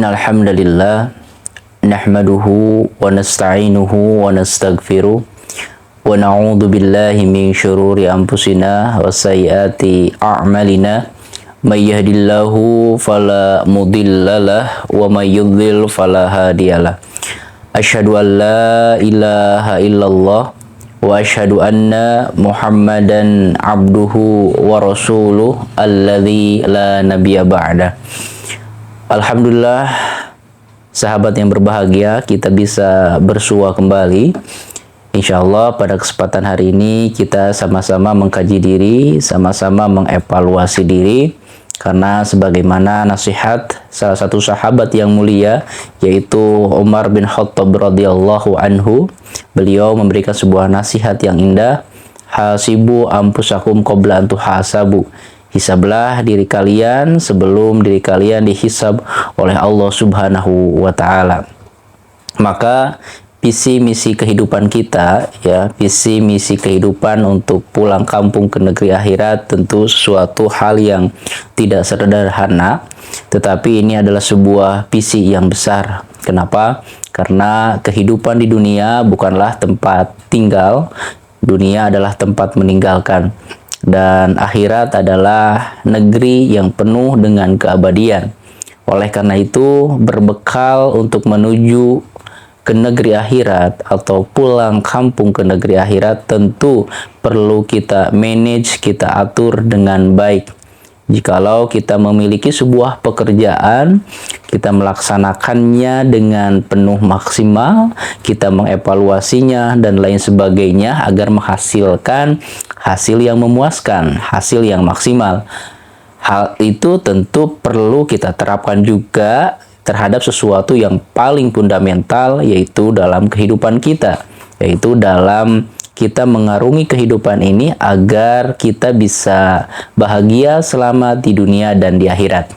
Innal hamdalillah nahmaduhu wa nasta'inuhu wa nastaghfiruh wa na'udzu billahi min syururi anfusina wa sayyiati a'malina may yahdihillahu fala mudhillalah wa may yudhlil fala hadiyalah. Asyhadu an la ilaha illallah wa asyhadu anna Muhammadan abduhu wa rasuluh alladzi la nabiyya ba'da. Alhamdulillah, sahabat yang berbahagia, kita bisa bersua kembali. Insya Allah pada kesempatan hari ini kita sama-sama mengkaji diri, sama-sama mengevaluasi diri. Karena sebagaimana nasihat salah satu sahabat yang mulia, yaitu Umar bin Khattab radhiyallahu anhu, beliau memberikan sebuah nasihat yang indah. Hasibu anfusakum qabla an tuhasabu. Hisablah diri kalian sebelum diri kalian dihisab oleh Allah Subhanahu wa taala. Maka visi misi kehidupan kita, visi misi kehidupan untuk pulang kampung ke negeri akhirat tentu sesuatu hal yang tidak sederhana, tetapi ini adalah sebuah visi yang besar. Kenapa? Karena kehidupan di dunia bukanlah tempat tinggal, dunia adalah tempat meninggalkan. Dan akhirat adalah negeri yang penuh dengan keabadian. Oleh karena itu, berbekal untuk menuju ke negeri akhirat atau pulang kampung ke negeri akhirat tentu perlu kita manage, kita atur dengan baik. Jikalau kita memiliki sebuah pekerjaan, kita melaksanakannya dengan penuh maksimal, kita mengevaluasinya dan lain sebagainya agar menghasilkan hasil yang memuaskan, hasil yang maksimal. Hal itu tentu perlu kita terapkan juga terhadap sesuatu yang paling fundamental, yaitu dalam kehidupan kita, yaitu dalam kita mengarungi kehidupan ini agar kita bisa bahagia selama di dunia dan di akhirat.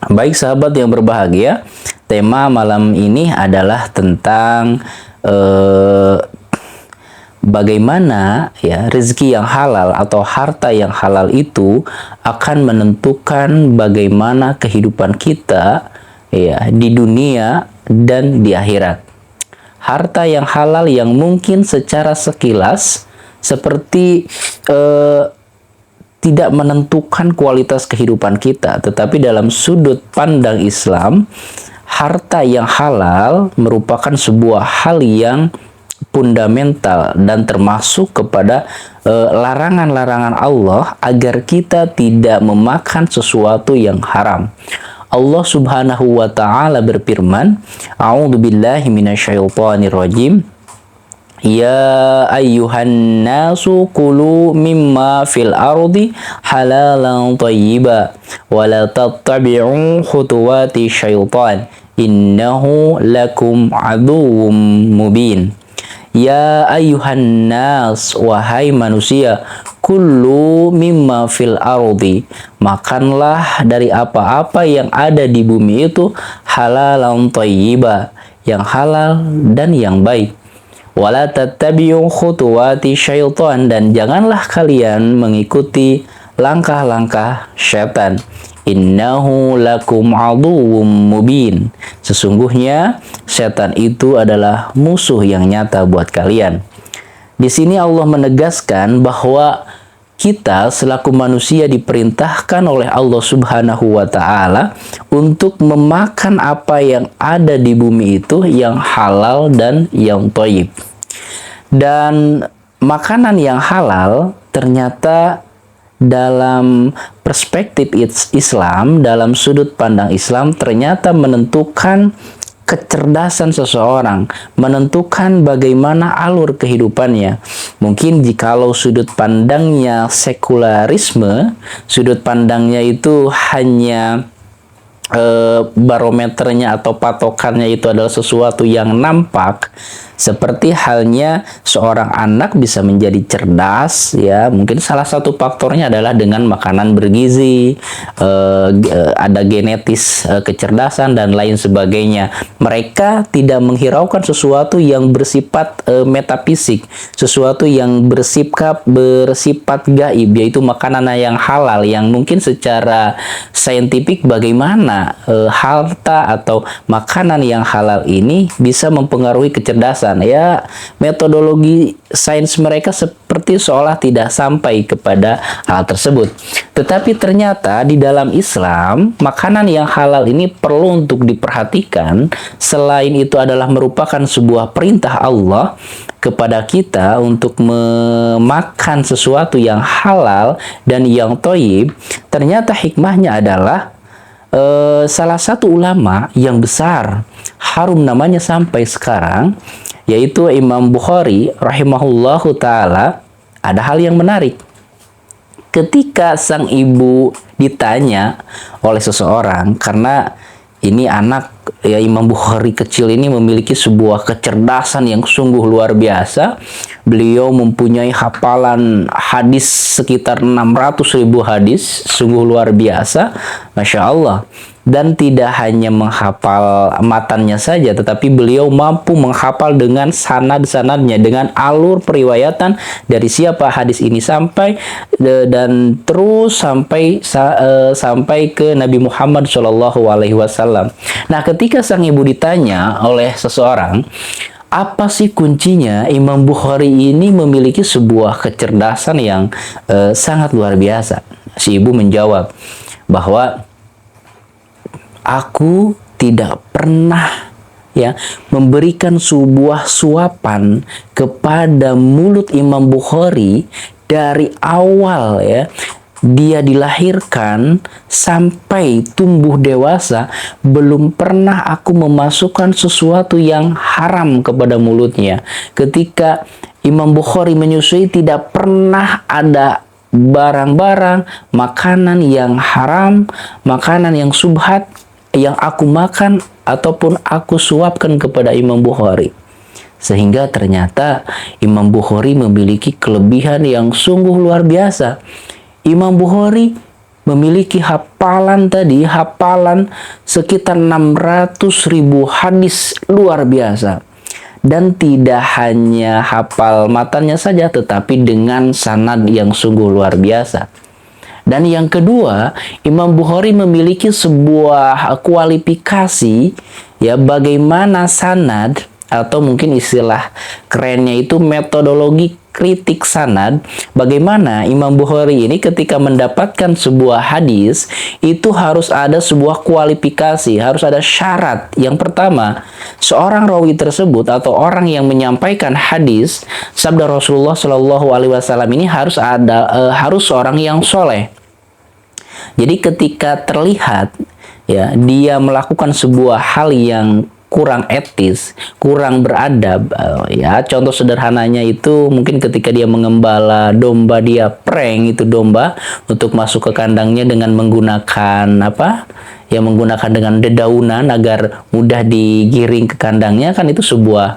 Baik sahabat yang berbahagia, tema malam ini adalah tentang bagaimana rezeki yang halal atau harta yang halal itu akan menentukan bagaimana kehidupan kita di dunia dan di akhirat. Harta yang halal yang mungkin secara sekilas seperti tidak menentukan kualitas kehidupan kita, tetapi dalam sudut pandang Islam, harta yang halal merupakan sebuah hal yang fundamental dan termasuk kepada larangan-larangan Allah agar kita tidak memakan sesuatu yang haram. Allah Subhanahu wa taala berfirman, A'udzubillahi minasyaitonir rajim. Ya ayyuhan nasu kulu mimma fil ardi halalan thayyiba wa la tattabi'u khutuwati syaitan innahu lakum aduwwum mubin. Ya ayyuhan nas, wahai manusia, kullu mimma fil ardi, makanlah dari apa-apa yang ada di bumi itu halalan thayyiba, yang halal dan yang baik. Wala tattabi'u khutuwati syaitan, dan janganlah kalian mengikuti langkah-langkah syaitan. Innahu lakum aduwwum mubin. Sesungguhnya setan itu adalah musuh yang nyata buat kalian. Di sini Allah menegaskan bahwa kita selaku manusia diperintahkan oleh Allah Subhanahu wa taala untuk memakan apa yang ada di bumi itu yang halal dan yang thayyib. Dan makanan yang halal ternyata dalam perspektif Islam, dalam sudut pandang Islam, ternyata menentukan kecerdasan seseorang, menentukan bagaimana alur kehidupannya. Mungkin jikalau sudut pandangnya sekularisme, sudut pandangnya itu hanya barometernya atau patokannya itu adalah sesuatu yang nampak, Seperti halnya seorang anak bisa menjadi cerdas, ya mungkin salah satu faktornya adalah dengan makanan bergizi, ada genetis, kecerdasan dan lain sebagainya. Mereka tidak menghiraukan sesuatu yang bersifat metafisik, sesuatu yang bersifat gaib, yaitu makanan yang halal, yang mungkin secara saintifik bagaimana harta atau makanan yang halal ini bisa mempengaruhi kecerdasan. Ya, metodologi sains mereka seperti seolah tidak sampai kepada hal tersebut. Tetapi ternyata di dalam Islam, makanan yang halal ini perlu untuk diperhatikan. Selain itu adalah merupakan sebuah perintah Allah kepada kita untuk memakan sesuatu yang halal dan yang thayyib. Ternyata hikmahnya adalah salah satu ulama yang besar, harum namanya sampai sekarang, yaitu Imam Bukhari rahimahullahu taala. Ada hal yang menarik. Ketika sang ibu ditanya oleh seseorang, karena ini anak ya Imam Bukhari kecil ini memiliki sebuah kecerdasan yang sungguh luar biasa. Beliau mempunyai hafalan hadis sekitar 600.000 hadis, sungguh luar biasa, Masya Allah. Dan tidak hanya menghafal matannya saja, tetapi beliau mampu menghafal dengan sanad-sanadnya, dengan alur periwayatan dari siapa hadis ini sampai dan terus sampai ke Nabi Muhammad SAW. Nah, ketika sang ibu ditanya oleh seseorang, apa sih kuncinya Imam Bukhari ini memiliki sebuah kecerdasan yang sangat luar biasa? Si ibu menjawab bahwa aku tidak pernah memberikan sebuah suapan kepada mulut Imam Bukhari dari awal dia dilahirkan sampai tumbuh dewasa, belum pernah aku memasukkan sesuatu yang haram kepada mulutnya. Ketika Imam Bukhari menyusui, tidak pernah ada barang-barang makanan yang haram, makanan yang subhat yang aku makan ataupun aku suapkan kepada Imam Bukhari. Sehingga ternyata Imam Bukhari memiliki kelebihan yang sungguh luar biasa. Imam Bukhari memiliki hafalan sekitar 600.000 hadis, luar biasa. Dan tidak hanya hafal matanya saja, tetapi dengan sanad yang sungguh luar biasa. Dan yang kedua, Imam Bukhari memiliki sebuah kualifikasi bagaimana sanad, atau mungkin istilah kerennya itu metodologi kritik sanad. Bagaimana Imam Bukhari ini ketika mendapatkan sebuah hadis itu harus ada sebuah kualifikasi, harus ada syarat. Yang pertama, seorang rawi tersebut atau orang yang menyampaikan hadis sabda Rasulullah SAW ini harus seorang yang soleh. Jadi ketika terlihat dia melakukan sebuah hal yang kurang etis, kurang beradab, contoh sederhananya itu mungkin ketika dia mengembala domba, dia prank itu domba untuk masuk ke kandangnya dengan menggunakan menggunakan dengan dedaunan agar mudah digiring ke kandangnya, kan itu sebuah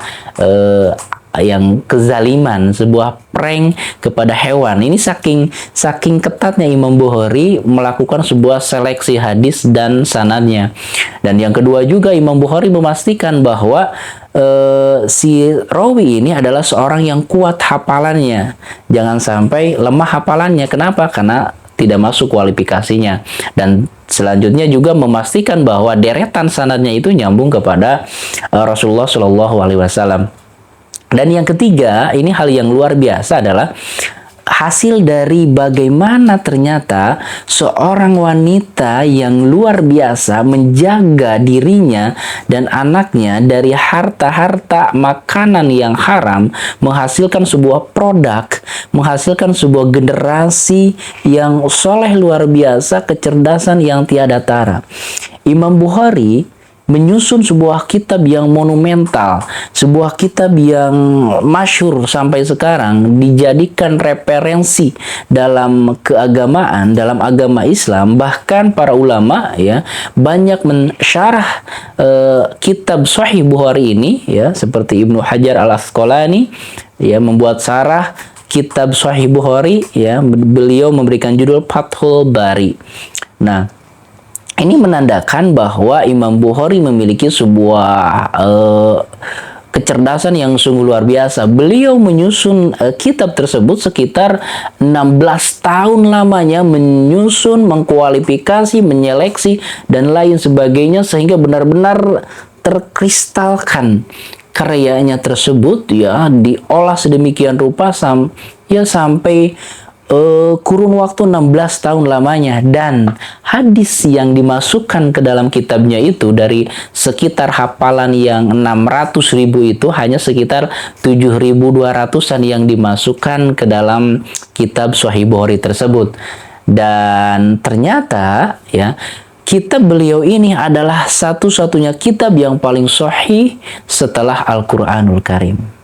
yang kezaliman, sebuah prank kepada hewan. Ini saking ketatnya Imam Bukhari melakukan sebuah seleksi hadis dan sanadnya. Dan yang kedua juga, Imam Bukhari memastikan bahwa si rawi ini adalah seorang yang kuat hafalannya. Jangan sampai lemah hafalannya. Kenapa? Karena tidak masuk kualifikasinya. Dan selanjutnya juga memastikan bahwa deretan sanadnya itu nyambung kepada Rasulullah SAW. Dan yang ketiga, ini hal yang luar biasa adalah hasil dari bagaimana ternyata seorang wanita yang luar biasa menjaga dirinya dan anaknya dari harta-harta makanan yang haram, menghasilkan sebuah produk, menghasilkan sebuah generasi yang soleh luar biasa, kecerdasan yang tiada tara. Imam Bukhari menyusun sebuah kitab yang monumental, sebuah kitab yang masyhur sampai sekarang, dijadikan referensi dalam keagamaan, dalam agama Islam. Bahkan para ulama ya banyak mensyarah kitab Sahih Bukhari ini ya, seperti Ibnu Hajar Al-Asqalani ya membuat syarah kitab Sahih Bukhari ya, beliau memberikan judul Fathul Bari. Nah, ini menandakan bahwa Imam Bukhari memiliki sebuah kecerdasan yang sungguh luar biasa. Beliau menyusun kitab tersebut sekitar 16 tahun lamanya, menyusun, mengkualifikasi, menyeleksi, dan lain sebagainya, sehingga benar-benar terkristalkan karyanya tersebut ya, diolah sedemikian rupa sampai kurun waktu 16 tahun lamanya. Dan hadis yang dimasukkan ke dalam kitabnya itu dari sekitar hafalan yang 600.000 itu hanya sekitar 7.200-an yang dimasukkan ke dalam kitab Sahih Bukhari tersebut. Dan ternyata ya, kitab beliau ini adalah satu-satunya kitab yang paling sahih setelah Al-Quranul Karim.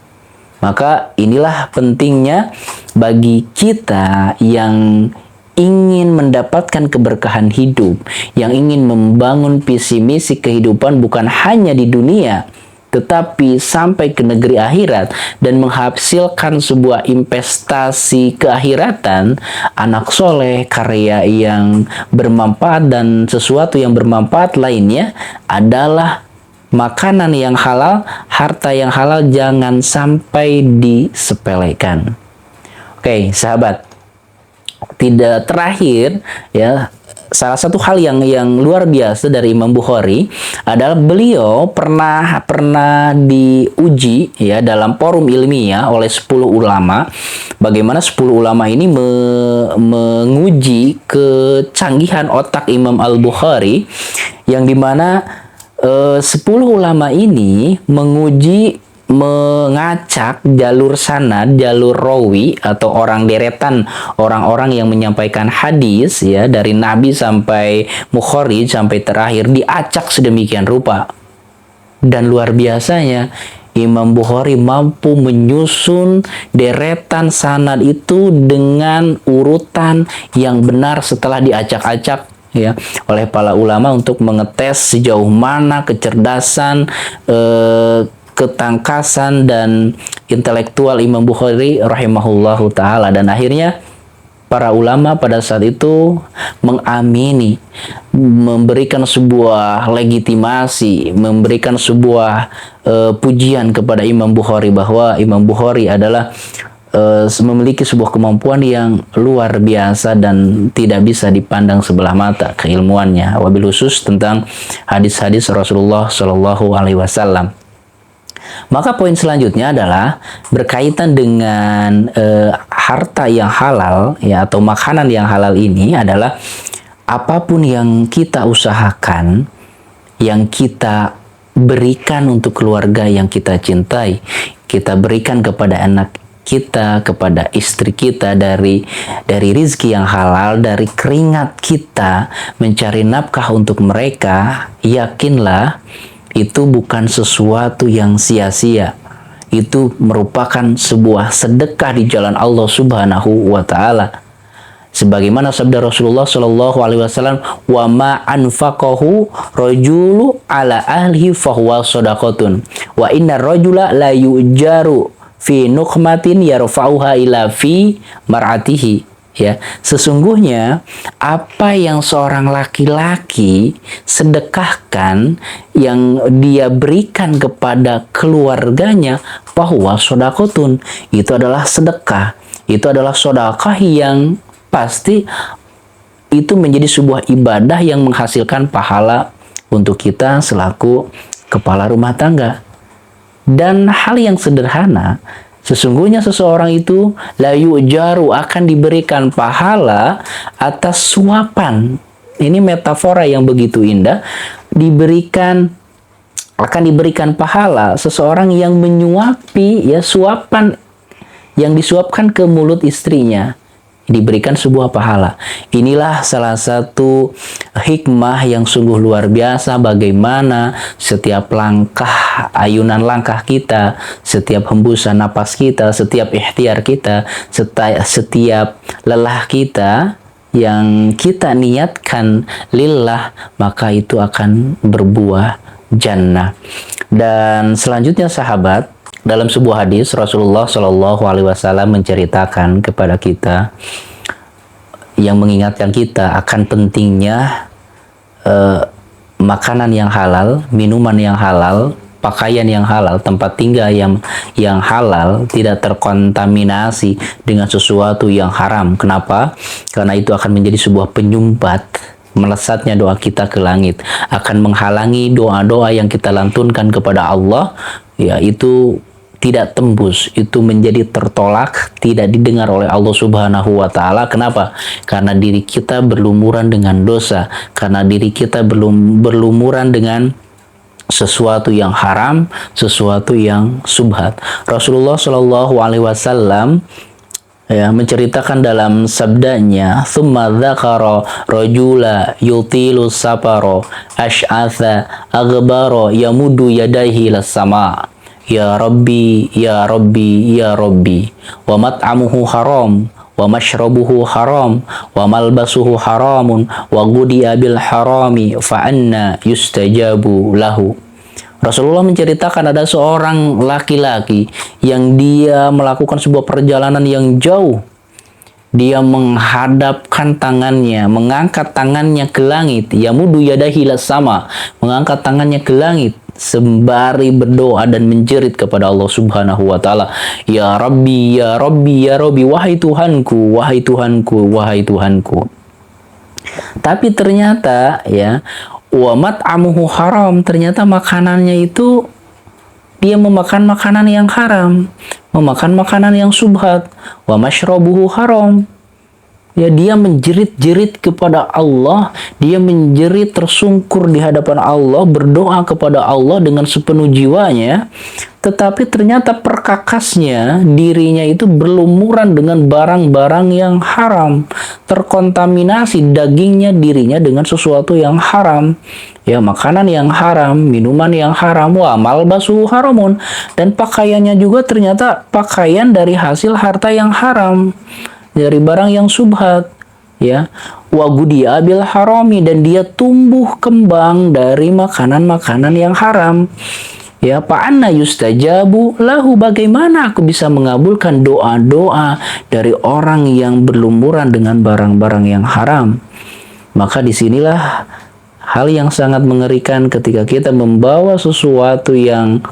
Maka inilah pentingnya bagi kita yang ingin mendapatkan keberkahan hidup, yang ingin membangun visi misi kehidupan bukan hanya di dunia, tetapi sampai ke negeri akhirat dan menghasilkan sebuah investasi keakhiratan, anak soleh, karya yang bermanfaat, dan sesuatu yang bermanfaat lainnya adalah makanan yang halal, harta yang halal, jangan sampai disepelekan. Oke, sahabat. Tidak terakhir ya, salah satu hal yang luar biasa dari Imam Bukhari adalah beliau pernah diuji ya dalam forum ilmiah oleh 10 ulama. Bagaimana 10 ulama ini menguji kecanggihan otak Imam Al-Bukhari, yang dimana 10 ulama ini mengacak jalur sanad, jalur rawi atau orang deretan orang-orang yang menyampaikan hadis ya, dari Nabi sampai Bukhari sampai terakhir, diacak sedemikian rupa. Dan luar biasanya Imam Bukhari mampu menyusun deretan sanad itu dengan urutan yang benar setelah diacak-acak ya oleh para ulama untuk mengetes sejauh mana kecerdasan, ketangkasan dan intelektual Imam Bukhari rahimahullahu taala. Dan akhirnya para ulama pada saat itu mengamini, memberikan sebuah legitimasi, memberikan sebuah pujian kepada Imam Bukhari, bahwa Imam Bukhari adalah memiliki sebuah kemampuan yang luar biasa dan tidak bisa dipandang sebelah mata keilmuannya, wabil khusus tentang hadis-hadis Rasulullah Shallallahu Alaihi Wasallam. Maka poin selanjutnya adalah berkaitan dengan harta yang halal ya, atau makanan yang halal ini adalah apapun yang kita usahakan, yang kita berikan untuk keluarga yang kita cintai, kita berikan kepada anak kita, kepada istri kita, dari rizki yang halal, dari keringat kita mencari nafkah untuk mereka, yakinlah itu bukan sesuatu yang sia-sia. Itu merupakan sebuah sedekah di jalan Allah Subhanahu wa taala. Sebagaimana sabda Rasulullah Shallallahu alaihi wasallam, "Wa ma anfaqahu rajulu ala ahlihi fahuwa shadaqatun. Wa inna rajula la yujaru fi nukhmatin yarfa'uha ila fi mar'atihi." Ya, sesungguhnya apa yang seorang laki-laki sedekahkan, yang dia berikan kepada keluarganya, bahwa sodakotun, itu adalah sedekah, itu adalah sodakah yang pasti itu menjadi sebuah ibadah yang menghasilkan pahala untuk kita selaku kepala rumah tangga. Dan hal yang sederhana, sesungguhnya seseorang itu la yujaru, akan diberikan pahala atas suapan. Ini metafora yang begitu indah. Akan diberikan pahala seseorang yang menyuapi ya, suapan yang disuapkan ke mulut istrinya. diberikan sebuah pahala. Inilah salah satu hikmah yang sungguh luar biasa, bagaimana setiap langkah, ayunan langkah kita, setiap hembusan napas kita, setiap ikhtiar kita, setiap lelah kita yang kita niatkan lillah, maka itu akan berbuah jannah. Dan selanjutnya sahabat, dalam sebuah hadis Rasulullah Shallallahu Alaihi Wasallam menceritakan kepada kita, yang mengingatkan kita akan pentingnya makanan yang halal, minuman yang halal, pakaian yang halal, tempat tinggal yang halal, tidak terkontaminasi dengan sesuatu yang haram. Kenapa? Karena itu akan menjadi sebuah penyumbat melesatnya doa kita ke langit, akan menghalangi doa-doa yang kita lantunkan kepada Allah, ya itu tidak tembus, itu menjadi tertolak, tidak didengar oleh Allah Subhanahu wa Ta'ala. Kenapa? Karena diri kita berlumuran dengan dosa, karena diri kita berlumuran dengan sesuatu yang haram, sesuatu yang subhat. Rasulullah Shallallahu Alaihi Wasallam menceritakan dalam sabdanya, "Tsumma dzakara rajula yutilu safara asy'atha aghbara yamudu yadayhi las sama'. Ya Rabbi, ya Rabbi, ya Rabbi, wa mat'amuhu haram, wa mashrabuhu haram, wa malbasuhu haramun, wa gudiya bil harami, fa anna yustajabu lahu." Rasulullah menceritakan ada seorang laki-laki yang dia melakukan sebuah perjalanan yang jauh. Dia menghadapkan tangannya, mengangkat tangannya ke langit, yamudu yadahi las sama, mengangkat tangannya ke langit sembari berdoa dan menjerit kepada Allah Subhanahu wa Ta'ala, "Ya Rabbi, ya Rabbi, ya Rabbi, wahai Tuhanku, wahai Tuhanku, wahai Tuhanku." Tapi ternyata wa mat'amuhu haram, ternyata makanannya itu dia memakan makanan yang haram, memakan makanan yang subhat. Wa mashrabuhu haram, dia menjerit-jerit kepada Allah, dia menjerit tersungkur di hadapan Allah, berdoa kepada Allah dengan sepenuh jiwanya, tetapi ternyata perkakasnya dirinya itu berlumuran dengan barang-barang yang haram, terkontaminasi dagingnya, dirinya dengan sesuatu yang haram, makanan yang haram, minuman yang haram, wa malbasuhu haramun, dan pakaiannya juga ternyata pakaian dari hasil harta yang haram, dari barang yang subhat, wa gudiya bil harami, dan dia tumbuh kembang dari makanan-makanan yang haram. Fa'anna yustajabu lahu, bagaimana aku bisa mengabulkan doa-doa dari orang yang berlumuran dengan barang-barang yang haram? Maka disinilah hal yang sangat mengerikan ketika kita membawa sesuatu yang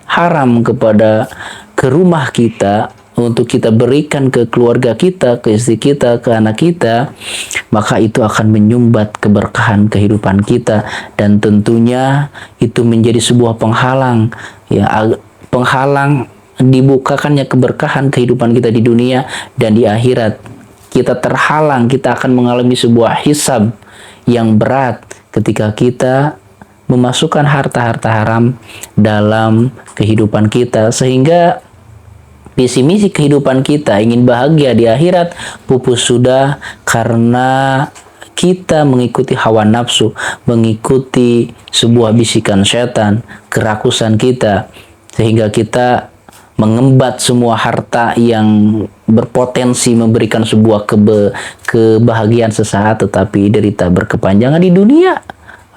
haram ke rumah kita, untuk kita berikan ke keluarga kita, ke istri kita, ke anak kita, maka itu akan menyumbat keberkahan kehidupan kita, dan tentunya itu menjadi sebuah penghalang, penghalang dibukakannya keberkahan kehidupan kita di dunia dan di akhirat. Kita terhalang, kita akan mengalami sebuah hisab yang berat ketika kita memasukkan harta-harta haram dalam kehidupan kita, sehingga visi misi kehidupan kita ingin bahagia di akhirat pupus sudah karena kita mengikuti hawa nafsu, mengikuti sebuah bisikan setan, kerakusan kita, sehingga kita mengembat semua harta yang berpotensi memberikan sebuah kebahagiaan sesaat, tetapi derita berkepanjangan di dunia,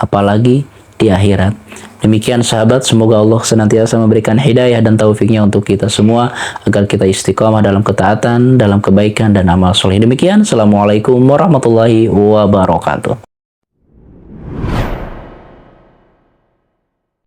apalagi di akhirat. Demikian sahabat, semoga Allah senantiasa memberikan hidayah dan taufiknya untuk kita semua, agar kita istiqamah dalam ketaatan, dalam kebaikan dan amal soleh. Demikian, Assalamualaikum warahmatullahi wabarakatuh.